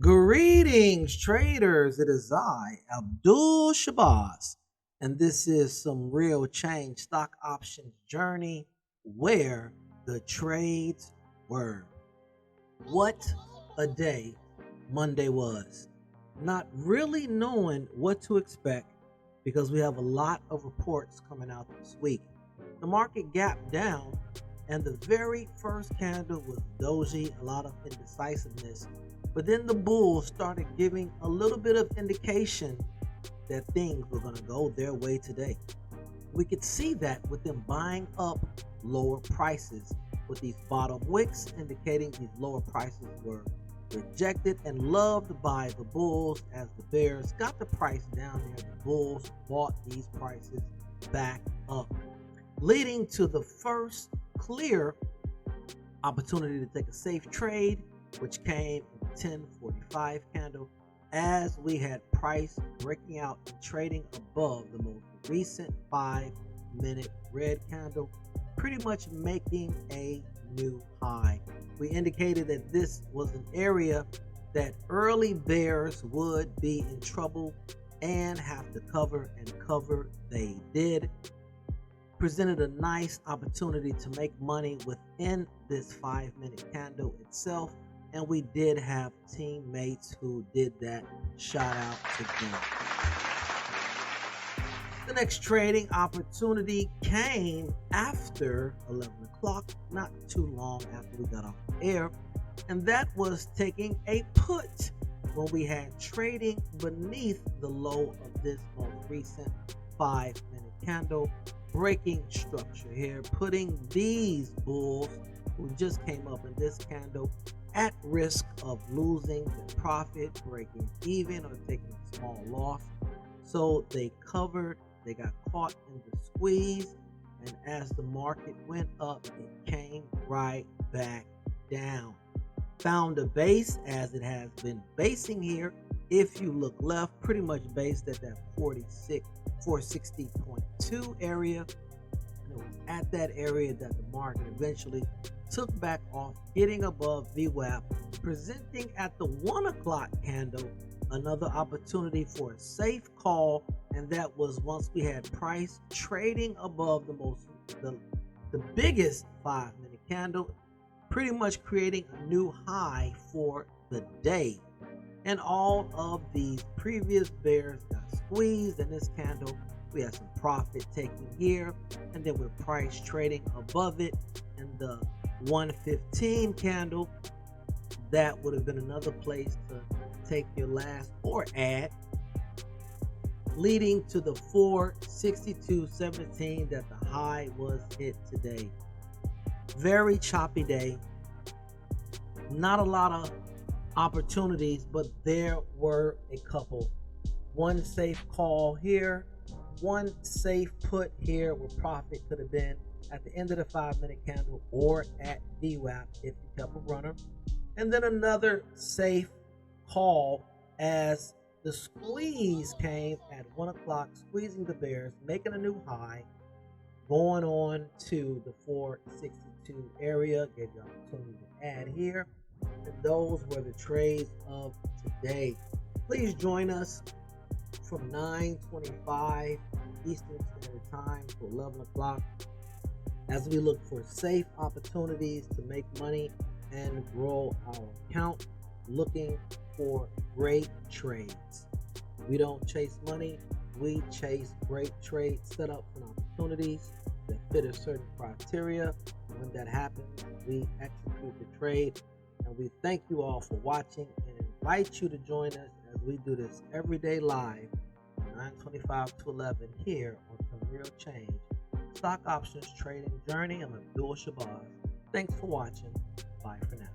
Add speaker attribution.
Speaker 1: Greetings, traders. It is I, Abdul Shabazz, and this is some real change stock options journey where the trades were. What a day Monday was. Not really knowing what to expect because we have a lot of reports coming out this week. The market gapped down, and the very first candle was doji, a lot of indecisiveness. But then the bulls started giving a little bit of indication that things were going to go their way today. We could see that with them buying up lower prices, with these bottom wicks indicating these lower prices were rejected and loved by the bulls. As the bears got the price down there, the bulls bought these prices back up, leading to the first clear opportunity to take a safe trade, which came in 1045 candle, as we had price breaking out and trading above the most recent 5-minute red candle, pretty much making a new high. We indicated that this was an area that early bears would be in trouble and have to cover, and cover they did. Presented a nice opportunity to make money within this 5-minute candle itself, and we did have teammates who did that. Shout out to them. The next trading opportunity came after 11 o'clock, not too long after we got off the air, and that was taking a put when we had trading beneath the low of this most recent 5-minute candle, breaking structure here, putting these bulls who just came up in this candle at risk of losing their profit, breaking even, or taking a small loss. So they covered, they got caught in the squeeze, and as the market went up, it came right back down. Found a base, as it has been basing here. If you look left, pretty much based at that 460.2 area. And it was at that area that the market eventually took back off, getting above VWAP, presenting at the 1 o'clock candle another opportunity for a safe call, and that was once we had price trading above the biggest 5-minute candle, pretty much creating a new high for the day. And all of these previous bears got squeezed in this candle. We had some profit taking here, and then with price trading above it, and the 115 candle, that would have been another place to take your last or add, leading to the 462.17 that the high was hit today. Very choppy day, not a lot of opportunities, but there were a couple. One safe call here, one safe put here where profit could have been at the end of the 5-minute candle or at VWAP if you kept a runner. And then another safe call as the squeeze came at 1 o'clock, squeezing the bears, making a new high, going on to the 462 area. Gave you an opportunity to add here. And those were the trades of today. Please join us from 9:25 Eastern Standard Time to 11 o'clock as we look for safe opportunities to make money and grow our account, looking for great trades. We don't chase money, we chase great trade setups and opportunities that fit a certain criteria. When that happens, we execute the trade. And we thank you all for watching and invite you to join us as we do this every day live, 9:25 to 11 here on Some Real Change Stock Options Trading Journey. I'm Abdul Shabazz. Thanks for watching. Bye for now.